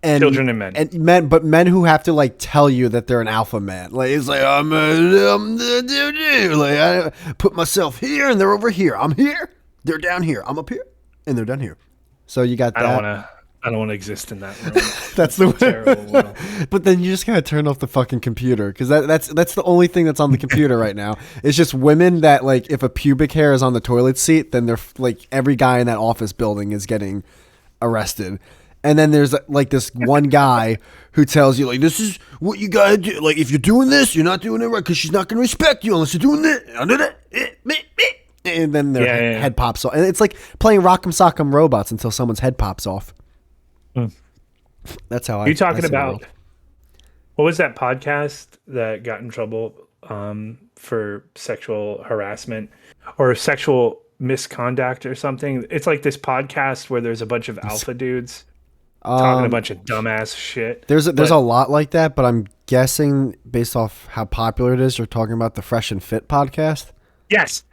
And children and men. And men who have to like tell you that they're an alpha man. Like it's like I'm like I put myself here and they're over here. I'm here, they're down here. I'm up here and they're down here. So you got that. I don't want to exist in that room. That's the terrible world. But then you just gotta turn off the fucking computer because that's the only thing that's on the computer right now. It's just women that like if a pubic hair is on the toilet seat, then they're like every guy in that office building is getting arrested. And then there's like this one guy who tells you like this is what you gotta do. Like if you're doing this, you're not doing it right because she's not gonna respect you unless you're doing this. And then their head pops off, and it's like playing Rock'em Sock'em Robots until someone's head pops off. That's how you talking about. What was that podcast that got in trouble for sexual harassment or sexual misconduct or something? It's like this podcast where there's a bunch of alpha dudes talking a bunch of dumbass shit. There's a lot like that, but I'm guessing based off how popular it is, you're talking about the Fresh and Fit podcast. Yes,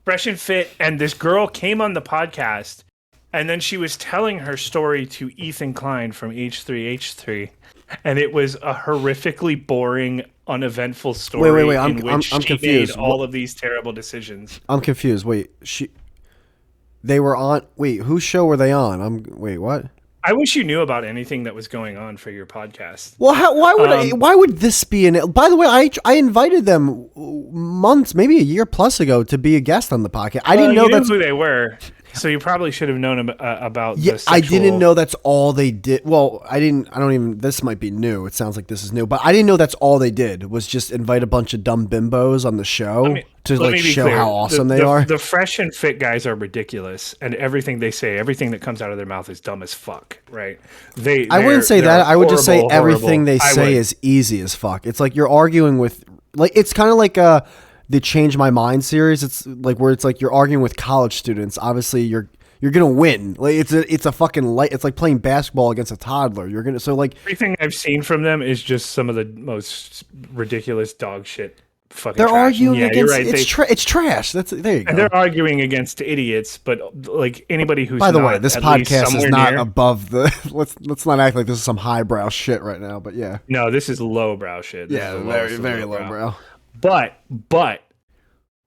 Fresh and Fit, and this girl came on the podcast, and then she was telling her story to Ethan Klein from H3H3, and it was a horrifically boring, uneventful story. Wait, I'm confused. Made all of these terrible decisions. I'm confused. They were on. Wait, whose show were they on? Wait, what? I wish you knew about anything that was going on for your podcast. Well, why would this be in it? By the way, I invited them months, maybe a year plus ago to be a guest on the podcast. I didn't know who they were. So you probably should have known about. Yeah, I didn't know that's all they did. Well, I don't even. This might be new. It sounds like this is new, but I didn't know that's all they did was just invite a bunch of dumb bimbos on the show to show clear. How awesome they are. The Fresh and Fit guys are ridiculous, and everything they say, everything that comes out of their mouth is dumb as fuck. Right? I wouldn't say that. I would just say everything they say is easy as fuck. It's like you're arguing with. Like it's kind of like the Change My Mind series. It's like where it's like you're arguing with college students. Obviously, you're gonna win. Like it's a fucking light. It's like playing basketball against a toddler. You're gonna everything I've seen from them is just some of the most ridiculous dog shit. Fucking they're trash. arguing against. Right. It's trash. There you go. And they're arguing against idiots. But like anybody who's by the way, this podcast is not near, above the. Let's not act like this is some highbrow shit right now. But yeah, no, this is lowbrow shit. Yeah, very lowbrow. But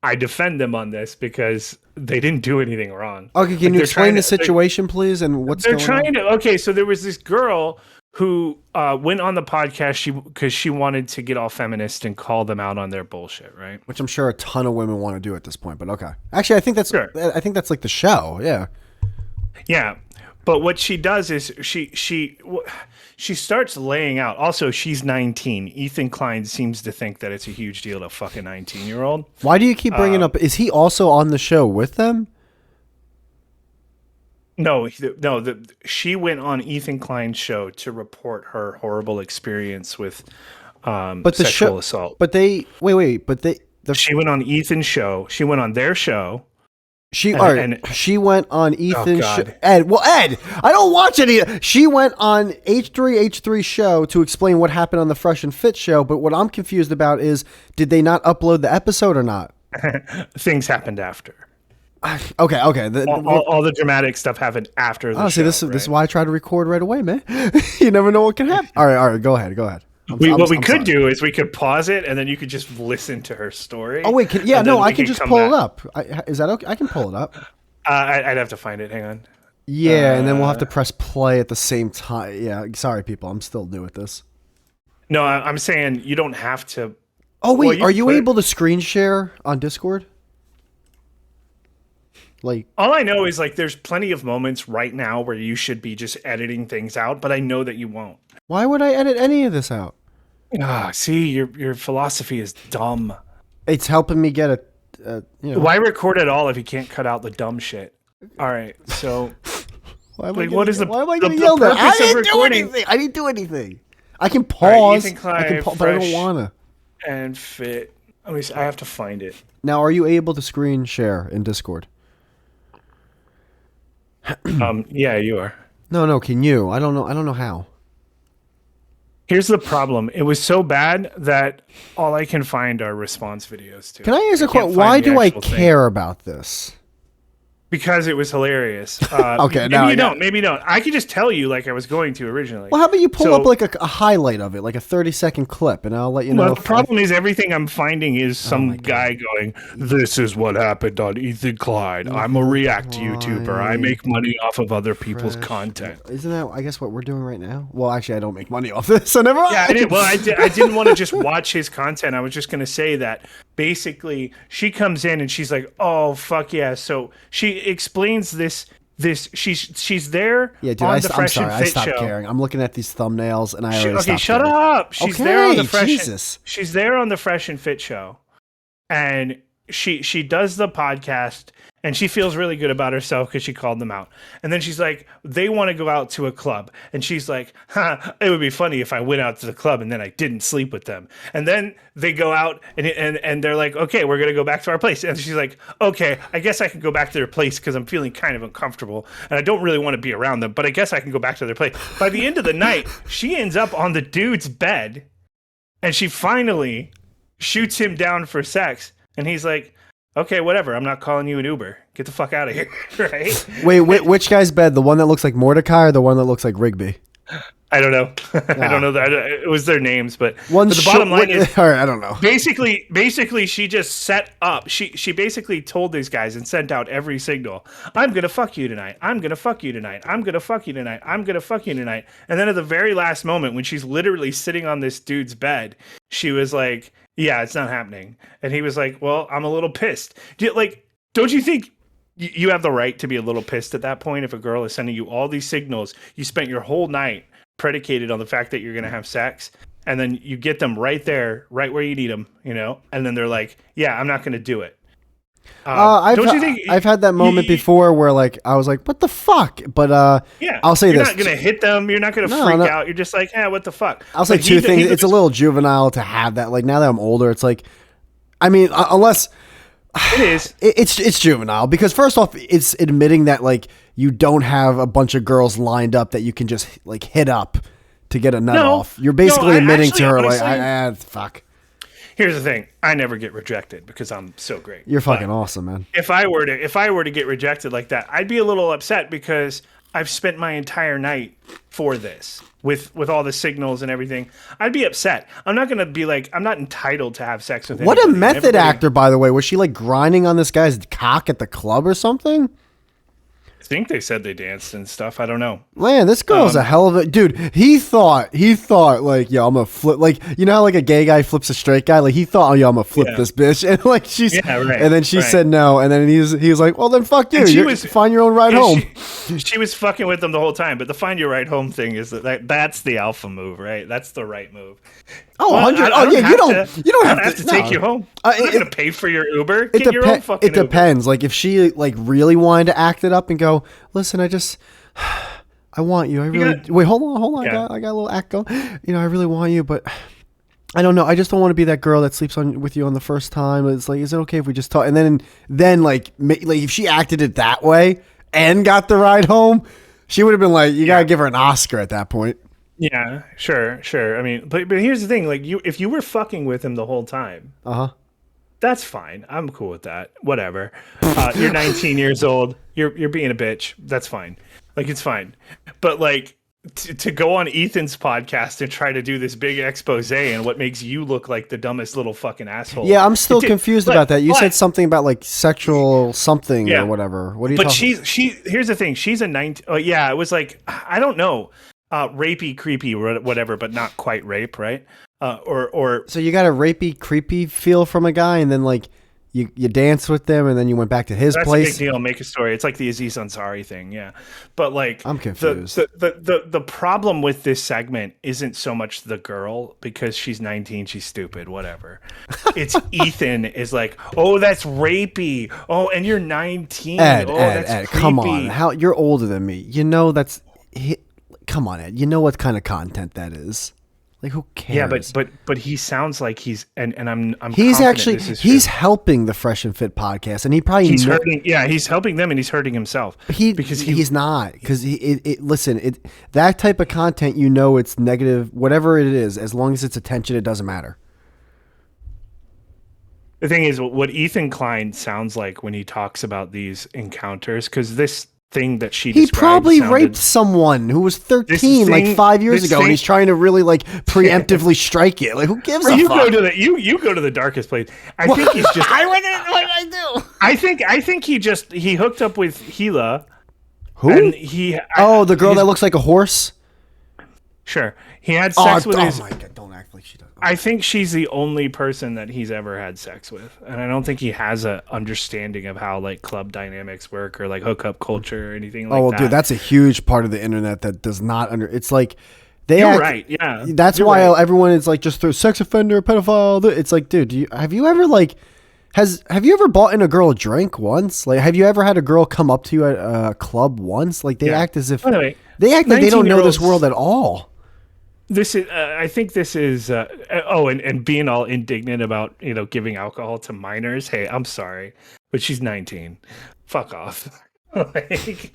I defend them on this because they didn't do anything wrong. Okay, can you explain the situation, please, and what's going on? They're trying to. Okay, so there was this girl who went on the podcast because she wanted to get all feminist and call them out on their bullshit, right? Which I'm sure a ton of women want to do at this point. But okay, actually, I think that's like the show. Yeah. Yeah. But what she does is she starts laying out. Also, she's 19. Ethan Klein seems to think that it's a huge deal to fuck a 19-year-old. Why do you keep bringing up? Is he also on the show with them? No. She went on Ethan Klein's show to report her horrible experience with sexual assault. But they wait. But she went on Ethan's show. She went on their show. She went on Ethan's show. Ed, I don't watch any. She went on H3H3 show to explain what happened on the Fresh and Fit show. But what I'm confused about is, did they not upload the episode or not? Things happened after. Okay. All the dramatic stuff happened after the show. This is why I try to record right away, man. You never know what can happen. All right. Go ahead. What we could do is we could pause it and then you could just listen to her story. Oh wait, I can just pull it up. Is that okay? I can pull it up. I'd have to find it. Hang on. Yeah, and then we'll have to press play at the same time. Yeah, sorry, people. I'm still new at this. No, I'm saying you don't have to. Oh wait, are you able to screen share on Discord? Like, all I know is like there's plenty of moments right now where you should be just editing things out, but I know that you won't. Why would I edit any of this out? See, your philosophy is dumb. It's helping me get Why record at all if you can't cut out the dumb shit? All right, so why am I going to yell that? I didn't do anything. I can pause. Right, but I don't wanna. And Fit. I have to find it. Now, are you able to screen share in Discord? Yeah, you are. No. Can you? I don't know how. Here's the problem. It was so bad that all I can find are response videos to. Can I ask a question? Why do I care about this? because it was hilarious. Okay, maybe you don't. Maybe you don't. I could just tell you like I was going to originally. Well, how about you pull up like a highlight of it, like a 30-second clip, and I'll let you know. Well, the problem is everything I'm finding is some guy going, "This is what happened on Ethan Klein. I'm a React YouTuber. I make money off of other people's content." Isn't that, I guess, what we're doing right now? Well, actually, I don't make money off this, so never mind. Yeah, I did. Well, I didn't want to just watch his content. I was just going to say that basically she comes in and she's like, "Oh, fuck yeah." So she explains this she's there. Yeah, dude, on I'm the Fresh sorry. and I Fit stopped show. caring. I'm looking at these thumbnails and I already Okay, stopped shut caring. up. She's okay, there on the She's there on the Fresh and Fit show, and she does the podcast. And she feels really good about herself because she called them out. And then she's like, they want to go out to a club. And she's like, it would be funny if I went out to the club and then I didn't sleep with them. And then they go out and they're like, okay, we're going to go back to our place. And she's like, okay, I guess I can go back to their place because I'm feeling kind of uncomfortable. And I don't really want to be around them, but I guess I can go back to their place. By the end of the night, she ends up on the dude's bed and she finally shoots him down for sex. And he's like, okay, whatever. I'm not calling you an Uber. Get the fuck out of here, right? Wait, which guy's bed? The one that looks like Mordecai or the one that looks like Rigby? I don't know. I don't know that. It was their names, but the bottom line is, all right, I don't know. Basically, she just set up. She basically told these guys and sent out every signal. I'm gonna fuck you tonight. I'm gonna fuck you tonight. I'm gonna fuck you tonight. I'm gonna fuck you tonight. And then at the very last moment, when she's literally sitting on this dude's bed, she was like, "Yeah, it's not happening." And he was like, "Well, I'm a little pissed." Don't you think you have the right to be a little pissed at that point if a girl is sending you all these signals? You spent your whole night predicated on the fact that you're going to have sex, and then you get them right there, right where you need them, and then they're like, "Yeah, I'm not going to do it." Don't you think I've had that moment before where like I was like, "What the fuck?" But yeah, I'll say you're this: not going to hit them. You're not going to freak out. You're just like, "Yeah, what the fuck?" I'll say two things. It's a little juvenile to have that. Like now that I'm older, it's like, I mean, unless. It is. It's juvenile because first off, it's admitting that like you don't have a bunch of girls lined up that you can just like hit up to get a nut off. You're basically admitting to her honestly, like, fuck. Here's the thing: I never get rejected because I'm so great. You're fucking awesome, man. If I were to get rejected like that, I'd be a little upset because I've spent my entire night for this with all the signals and everything. I'd be upset. I'm not going to be like, I'm not entitled to have sex with What a method actor, by the way. Was she like grinding on this guy's cock at the club or something? I think they said they danced and stuff. I don't know. Man, this girl's a hell of a dude. He thought like, yo, I'm gonna flip, like, you know how like a gay guy flips a straight guy? Like he thought, oh, yo, I'm gonna flip this bitch. And like and then she said no. And then he was like, well, then fuck you. You find your own ride home. She was fucking with them the whole time. But the find your ride home thing is that's the alpha move, right? That's the right move. Oh, 100. Oh, yeah. You don't have to take you home. I'm not gonna pay for your Uber. Get your own fucking It depends. Like if she like really wanted to act it up and go, listen, I want you. I really wait. Hold on. Yeah. I got a little act going. I really want you, but I don't know. I just don't want to be that girl that sleeps with you on the first time. It's like, is it okay if we just talk? And then like if she acted it that way and got the ride home, she would have been like, you gotta give her an Oscar at that point. Yeah, sure. I mean, but here's the thing: like, if you were fucking with him the whole time, that's fine. I'm cool with that. Whatever. You're 19 years old. You're being a bitch. That's fine. Like, it's fine. But like to go on Ethan's podcast and try to do this big expose and what makes you look like the dumbest little fucking asshole. Yeah, I'm still confused about that. You said something about like sexual something or whatever. What are you talking about? Here's the thing. She's a 19. Oh yeah, it was like, I don't know. Rapey, creepy, or whatever, but not quite rape, right? Or so you got a rapey, creepy feel from a guy, and then like you danced with them, and then you went back to his place. That's a big deal. Make a story. It's like the Aziz Ansari thing, yeah. But like, I'm confused. The problem with this segment isn't so much the girl because she's 19, she's stupid, whatever. It's Ethan is like, oh, that's rapey. Oh, and you're 19. Ed, come on, you're older than me. Come on, Ed. You know what kind of content that is. Like, who cares? Yeah, but he sounds like he's and I'm he's actually he's helping the Fresh and Fit podcast, and he probably he's helping them, and he's hurting himself. He's not because that type of content, it's negative, whatever it is, as long as it's attention, it doesn't matter. The thing is, what Ethan Klein sounds like when he talks about these encounters, because this thing that she He described probably sounded, raped someone who was 13 like thing- 5 years this ago, and thing- he's trying to really like preemptively strike it. Like, who gives a you fuck? go to the you go to the darkest place. I think he's just. What did I do? I think he hooked up with Gila. Who? And the girl that looks like a horse. Sure, he had sex with his. Oh my god! Don't act like she does. I think she's the only person that he's ever had sex with, and I don't think he has a understanding of how like club dynamics work or like hookup culture or anything like that. Oh well, dude, that's a huge part of the internet that does not It's like You're right. Yeah, That's You're why right. everyone is like just throw sex offender, pedophile. It's like, dude, have you ever like have you ever bought in a girl a drink once? Like, have you ever had a girl come up to you at a club once? Like, they act as if Anyway, they act like they don't know this 19-year-olds world at all. This is, I think this is, and being all indignant about, giving alcohol to minors. Hey, I'm sorry, but she's 19. Fuck off. Like,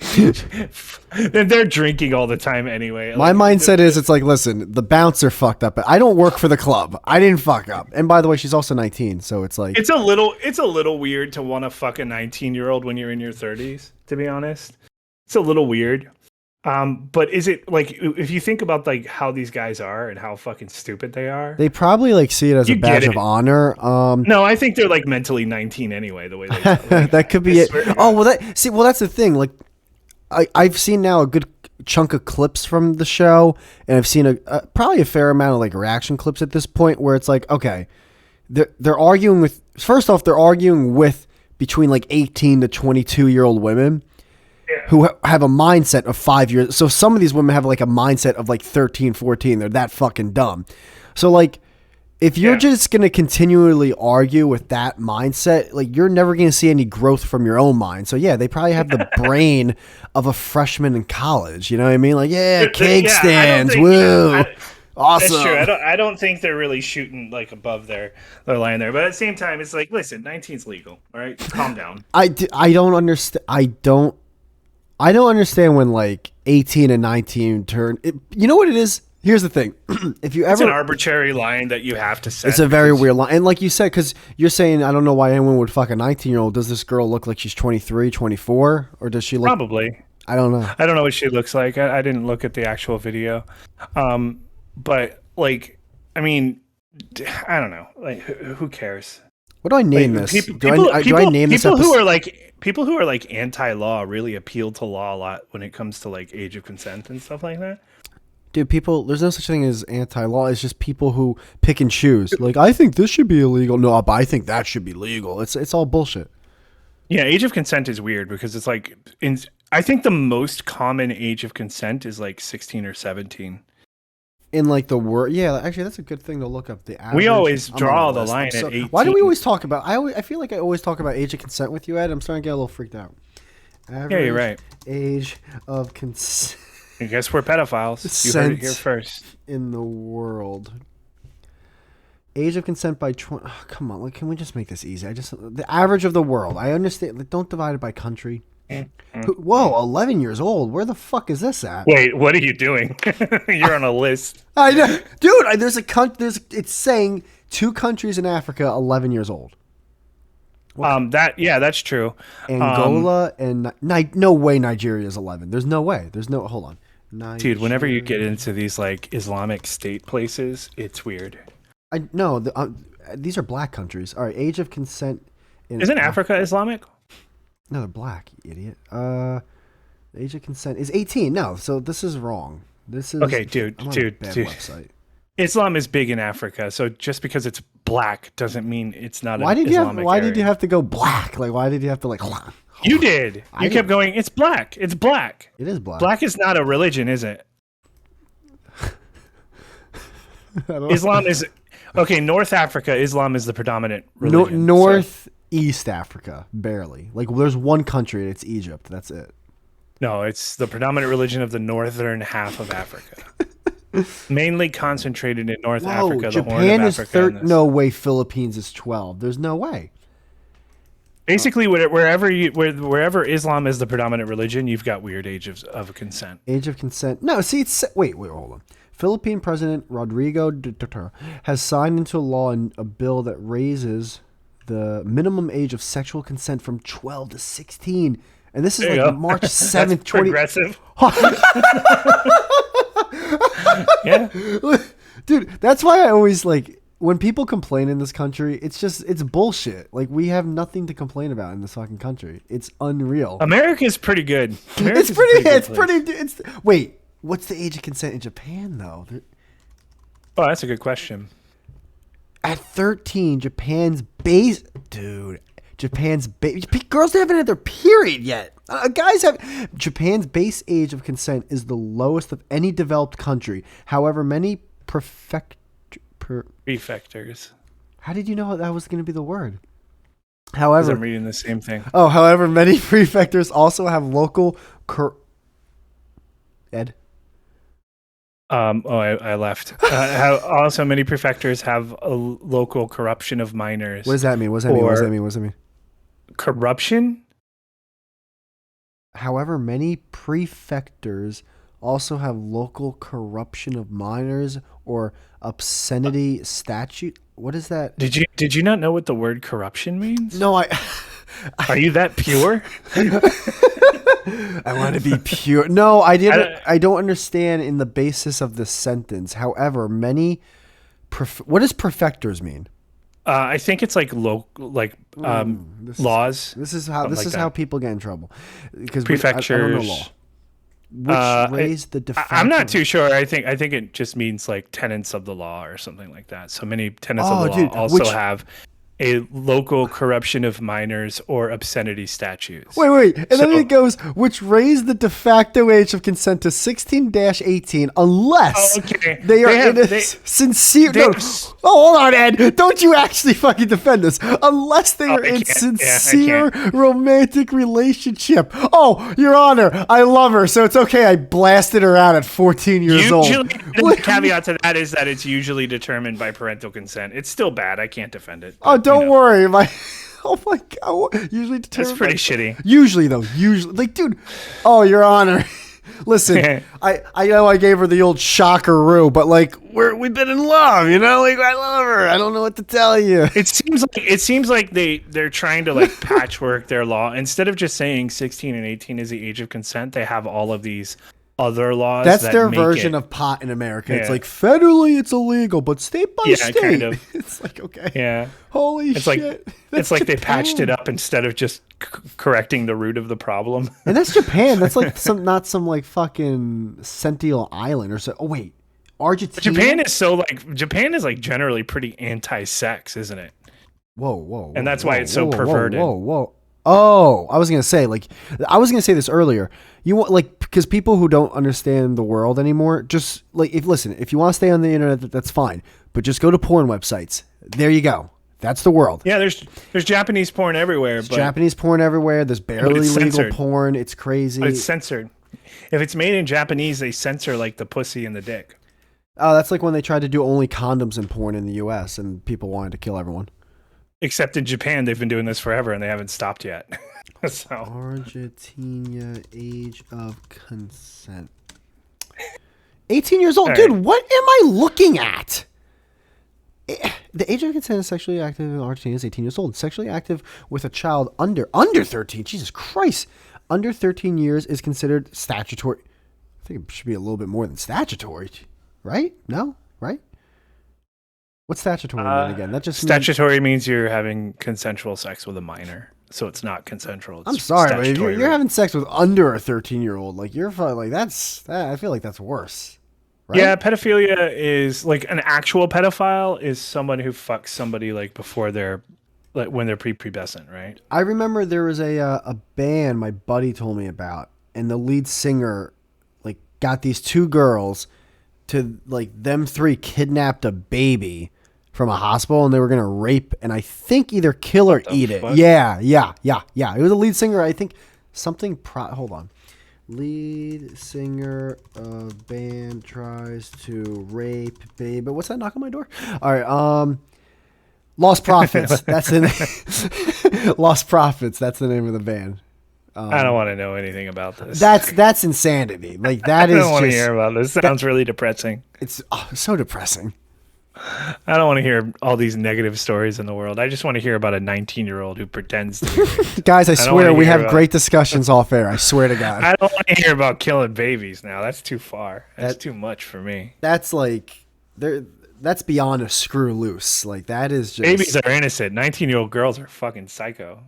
they're drinking all the time anyway. My mindset is, it's like, listen, the bouncer fucked up. I don't work for the club. I didn't fuck up. And by the way, she's also 19, so it's like it's a little weird to want to fuck a 19-year-old when you're in your 30s. To be honest, it's a little weird. But is it like, if you think about like how these guys are and how fucking stupid they are, they probably like see it as a badge of honor. No, I think they're like mentally 19 anyway. The way they like, that could be it. Oh well, that's the thing. Like, I've seen now a good chunk of clips from the show, and I've seen probably a fair amount of like reaction clips at this point where it's like, okay, they're arguing with. First off, they're arguing with between like 18 to 22-year-old women. Yeah. Who have a mindset of 5 years. So some of these women have like a mindset of like 13, 14. They're that fucking dumb. So like, if you're just going to continually argue with that mindset, like, you're never going to see any growth from your own mind. So yeah, they probably have the brain of a freshman in college. You know what I mean? Like, keg stands. Woo. Awesome. That's true. I don't think they're really shooting like above their line there. But at the same time, it's like, listen, 19's legal. All right, calm down. I don't understand. I don't understand when like 18 and 19 turn. You know what it is? Here's the thing. If you ever, it's an arbitrary line that you have to set. It's a very weird line. And like you said, because you're saying, I don't know why anyone would fuck a 19-year-old. Does this girl look like she's 23, 24? Or does she look? Probably. I don't know. I don't know what she looks like. I didn't look at the actual video. But like, I mean, I don't know. Like, who cares? What do I name this? Do I name this episode? People who are like anti-law really appeal to law a lot when it comes to like age of consent and stuff like that. Dude, there's no such thing as anti-law. It's just people who pick and choose. Like, I think this should be illegal. No, but I think that should be legal. It's all bullshit. Yeah, age of consent is weird because it's like, I think the most common age of consent is like 16 or 17. In like the word, yeah. Actually, that's a good thing to look up. The average. We always draw the line at 18. Why do we always talk about? I feel like I always talk about age of consent with you, Ed. I'm starting to get a little freaked out. Yeah, you're right. Age of consent. I guess we're pedophiles. You heard it here first. In the world. Age of consent by 20. Oh, come on, can we just make this easy? The average of the world. I understand. Don't divide it by country. Whoa, 11 years old. Where the fuck is this at? Wait, what are you doing? You're on a list. I know, dude. It's saying 2 countries in Africa, 11 years old. That's true. Angola and no way Nigeria is 11. There's no way. Hold on. Nigeria. Dude, whenever you get into these like Islamic State places, it's weird. These are black countries. All right, age of consent. Isn't Africa Islamic? No, they're black, you idiot. The age of consent is 18. No, so this is wrong. This is okay, dude. Website. Islam is big in Africa, so just because it's black doesn't mean it's not. Why did you have to go black? Like, why did you have to like? You did. You kept going. It's black. It's black. It is black. Black is not a religion, is it? Islam is okay. North Africa, Islam is the predominant religion. East Africa, barely. Like, there's one country, it's Egypt. That's it. No, it's the predominant religion of the northern half of Africa. Mainly concentrated in North Africa, Japan the Horn of is Africa. No way. Philippines is 12. There's no way. Basically, wherever Islam is the predominant religion, you've got weird age of consent. Age of consent. No, see, wait, hold on. Philippine President Rodrigo Duterte has signed into law a bill that raises the minimum age of sexual consent from 12 to 16. And this is There you like go. March 7th, That's progressive. Yeah. Dude, that's why I always like when people complain in this country, it's bullshit. Like we have nothing to complain about in this fucking country. It's unreal. America's pretty good. Wait, what's the age of consent in Japan though? Oh, that's a good question. At 13, girls haven't had their period yet. Japan's base age of consent is the lowest of any developed country. However, many prefectors. How did you know that was going to be the word? Because However, I'm reading the same thing. However, many prefectures also have local Ed. I left. Also, many prefectures have a local corruption of minors. What does that mean? What does that mean? Corruption? However, many prefectures also have local corruption of minors or obscenity statute. What is that? Did you not know what the word corruption means? No, Are you that pure? I want to be pure. No, I didn't. I don't understand in the basis of the sentence. However, many. What does prefectors mean? I think it's like laws. This is how people get in trouble because prefectures. I don't know law. Which raised the defense. I'm not too sure. I think it just means like tenets of the law or something like that. So many tenets of the law also have a local corruption of minors or obscenity statutes. Wait. And then it goes, which raised the de facto age of consent to 16-18 unless they are sincere. Hold on, Ed. Don't you actually fucking defend this. Unless they are in sincere romantic relationship. Oh, Your Honor, I love her, so it's okay. I blasted her out at 14 years old. The caveat to that is that it's usually determined by parental consent. It's still bad. I can't defend it. But, don't worry. Oh my God. Usually determined. That's pretty shitty. Usually, like, dude. Oh, Your Honor. Listen, I know I gave her the old shockeroo, but like we've been in love, you know. Like I love her. I don't know what to tell you. It seems like they're trying to like patchwork their law instead of just saying 16 and 18 is the age of consent. They have all of these other laws. That's their version of pot in America. Yeah. It's like federally it's illegal, but state by state, kind of. It's like okay, yeah, holy shit. It's like they patched it up instead of just correcting the root of the problem. And that's Japan. That's like not some like fucking Sentinel Island or so. Oh wait, Argentina. Japan is like generally pretty anti-sex, isn't it? Whoa. And that's why it's so perverted. Whoa. Oh, I was gonna say this earlier. You want because people who don't understand the world anymore, just like if you want to stay on the internet, that's fine. But just go to porn websites. There you go. That's the world. Yeah, there's Japanese porn everywhere. There's Japanese porn everywhere. There's barely legal porn. It's crazy. But it's censored. If it's made in Japanese, they censor like the pussy and the dick. Oh, that's like when they tried to do only condoms in porn in the U.S. and people wanted to kill everyone. Except in Japan, they've been doing this forever and they haven't stopped yet. So. Argentina age of consent. 18 years old. Dude, what am I looking at? The age of consent is sexually active in Argentina is 18 years old. Sexually active with a child under 13. Jesus Christ. Under 13 years is considered statutory. I think it should be a little bit more than statutory. Right? No? Right? What's statutory mean again? That just statutory means you're having consensual sex with a minor, so it's not consensual. It's I'm sorry, but if you're having sex with under a 13-year-old, like you're like I feel like that's worse. Right? Yeah, pedophilia is like an actual pedophile is someone who fucks somebody like before they're like when they're prepubescent, right? I remember there was a band my buddy told me about, and the lead singer like got these two girls to like them three kidnapped a baby from a hospital and they were going to rape and I think either kill or eat it. Yeah. It was a lead singer. I think something hold on. Lead singer of band tries to rape baby. But what's that knock on my door? All right. Lost Prophets. That's the name. Lost Prophets. That's the name of the band. I don't want to know anything about this. That's insanity. Like that is. I don't want to hear about this. Sounds really depressing. It's so depressing. I don't want to hear all these negative stories in the world. I just want to hear about a 19-year-old who pretends to be raped. Guys, I swear we have great discussions off air. I swear to God. I don't want to hear about killing babies now. That's too far. That's too much for me. That's like that's beyond a screw loose. Like that is just babies are innocent. 19-year-old girls are fucking psycho.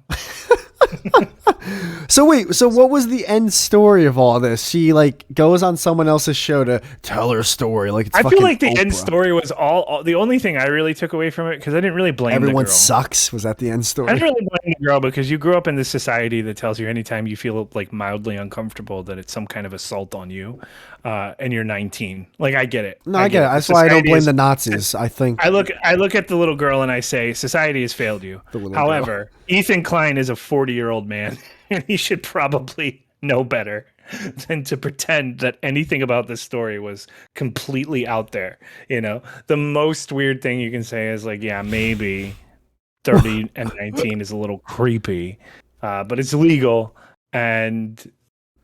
So wait, so what was the end story of all this? She like goes on someone else's show to tell her story. Like it's I feel like the Oprah. end story was all the only thing I really took away from it, because I didn't really blame everyone the girl. sucks. Was that the end story? I didn't really blame the girl, because you grew up in this society that tells you anytime you feel like mildly uncomfortable that it's some kind of assault on you, and you're 19. Like I get it. No, I get it. That's why I don't blame the Nazis. I think I look at the little girl and I say society has failed you. However, Ethan Klein is a 40-year-old man. And he should probably know better than to pretend that anything about this story was completely out there. You know, the most weird thing you can say is like, yeah, maybe 30 and 19 is a little creepy, but it's legal, and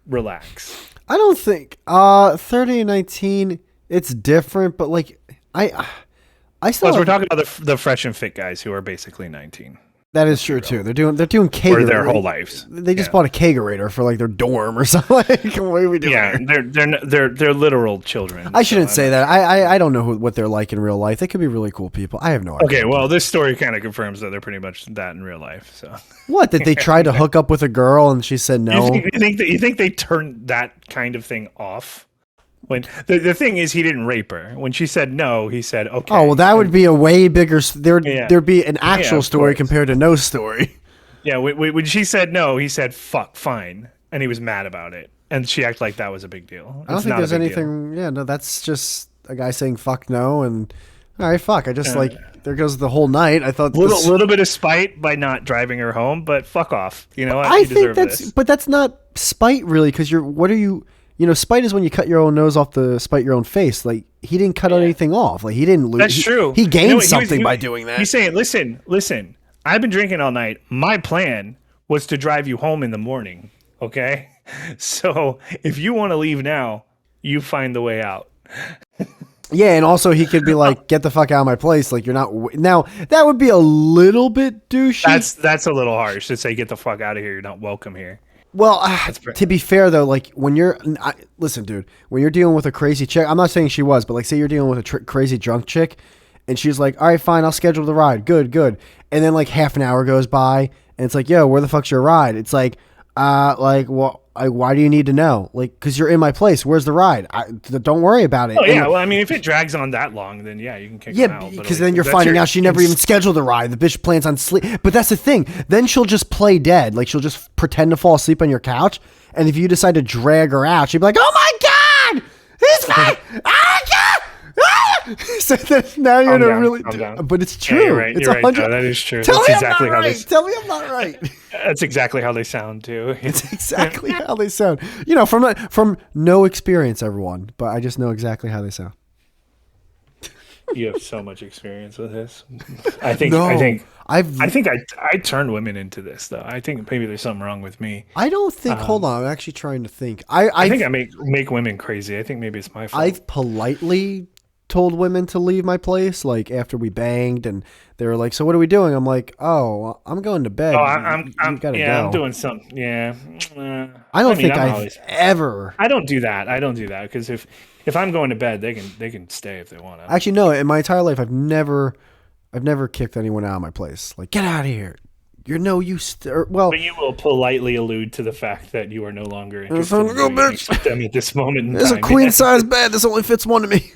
relax. I don't think 30 and 19 it's different, but like I still Plus, we're talking about the fresh and fit guys who are basically 19. That is true too. They're doing kegerator for their whole lives. They just bought a kegerator for like their dorm or something. Like, what are we doing? Yeah, they're literal children. I shouldn't say that. I don't know what they're like in real life. They could be really cool people. I have no idea. Okay, well, this story kind of confirms that they're pretty much that in real life. So what, did they try to hook up with a girl and she said no? You think they turned that kind of thing off? When the thing is, he didn't rape her. When she said no, he said okay. Oh well, that would be a way bigger. There'd be an actual story compared to no story. Yeah, when she said no, he said fuck, fine, and he was mad about it. And she acted like that was a big deal. I don't think there's anything. Deal. Yeah, no, that's just a guy saying fuck no, and all right, fuck. I just there goes the whole night. I thought little bit of spite by not driving her home, but fuck off. You know, I think but that's not spite really, because what are you? You know, spite is when you cut your own nose off to spite your own face. Like, he didn't cut anything off. Like, he didn't lose. That's true. He gained something by doing that. He's saying, listen, I've been drinking all night. My plan was to drive you home in the morning, okay? So, if you want to leave now, you find the way out. Yeah, and also he could be like, get the fuck out of my place. Like, you're not... Now, that would be a little bit douchey. That's a little harsh to say, get the fuck out of here. You're not welcome here. Well, to be fair though, like when listen, dude, when you're dealing with a crazy chick, I'm not saying she was, but like say you're dealing with a crazy drunk chick, and she's like, all right, fine, I'll schedule the ride, good, and then like half an hour goes by, and it's like, yo, where the fuck's your ride? It's like, why do you need to know? Like, because you're in my place. Where's the ride? Don't worry about it. Oh, yeah. Well, I mean, if it drags on that long, then yeah, you can kick them out. Yeah, because then you're finding out she never even scheduled the ride. The bitch plans on sleep. But that's the thing. Then she'll just play dead. Like, she'll just pretend to fall asleep on your couch. And if you decide to drag her out, she'll be like, oh my God! He's fine! Oh my God! So now you're in a really, but it's true. Yeah, you're right. You're right. No, that is true. Tell me I'm not right. That's exactly how they sound too. It's exactly how they sound. You know, from no experience, everyone, but I just know exactly how they sound. You have so much experience with this. I think I turned women into this though. I think maybe there's something wrong with me. I don't think. Hold on, I'm actually trying to think. I think I make women crazy. I think maybe it's my fault. I've politely told women to leave my place, like after we banged, and they were like, "So what are we doing?" I'm like, "Oh, I'm going to bed." Oh, I'm gotta go. I'm doing something. Yeah. I don't think I've ever. I don't do that because if I'm going to bed, they can stay if they want to. Actually, no. In my entire life, I've never kicked anyone out of my place. Like, get out of here. You're no use. But you will politely allude to the fact that you are no longer interested in them at this moment in time. There's a queen size bed. This only fits one of me.